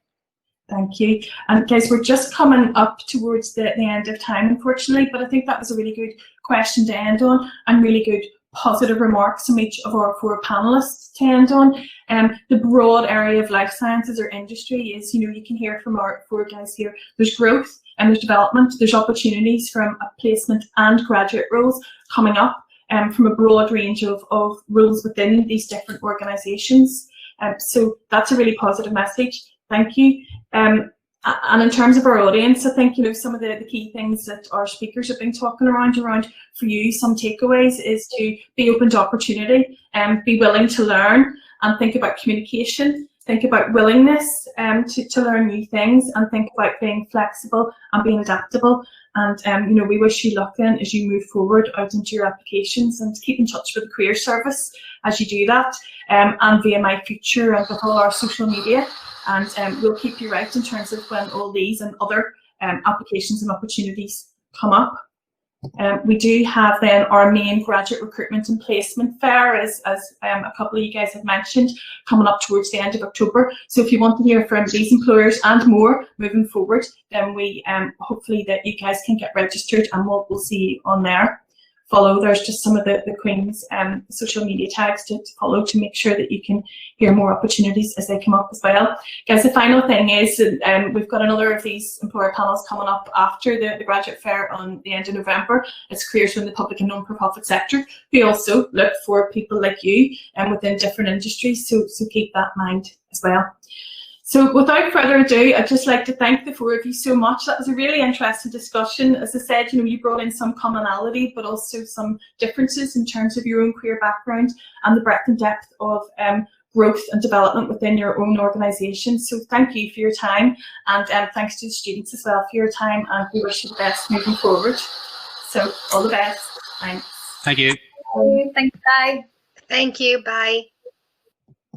Speaker 1: Thank you. And guys, we're just coming up towards the end of time, unfortunately, but I think that was a really good question to end on, and really good positive remarks from each of our 4 panelists to end on. The broad area of life sciences or industry is, you can hear from our 4 guys here, there's growth and there's development, there's opportunities from a placement and graduate roles coming up from a broad range of roles within these different organisations. So that's a really positive message. Thank you. And in terms of our audience, I think, some of the key things that our speakers have been talking around for you, some takeaways is to be open to opportunity and be willing to learn and think about communication think about willingness to learn new things, and think about being flexible and being adaptable. And you know, we wish you luck then as you move forward out into your applications, and keep in touch with the Career Service as you do that, and via My Future and with all our social media. And we'll keep you right in terms of when all these and other applications and opportunities come up. We do have then our main graduate recruitment and placement fair, as a couple of you guys have mentioned, coming up towards the end of October. So if you want to hear from these employers and more moving forward, then we hopefully that you guys can get registered, and we'll see you on there. Follow, there's just some of the Queen's social media tags to follow, to make sure that you can hear more opportunities as they come up as well. Guys, the final thing is we've got another of these employer panels coming up after the graduate fair on the end of November. It's careers from the public and non-for-profit sector. We also look for people like you within different industries, so keep that in mind as well. So without further ado, I'd just like to thank the four of you so much. That was a really interesting discussion. As I said, you know, you brought in some commonality, but also some differences in terms of your own career background and the breadth and depth of growth and development within your own organisation. So thank you for your time, and thanks to the students as well for your time, and we wish you the best moving forward. So all the best. Thanks.
Speaker 5: Thank you.
Speaker 3: Thanks, bye.
Speaker 4: Thank you. Bye.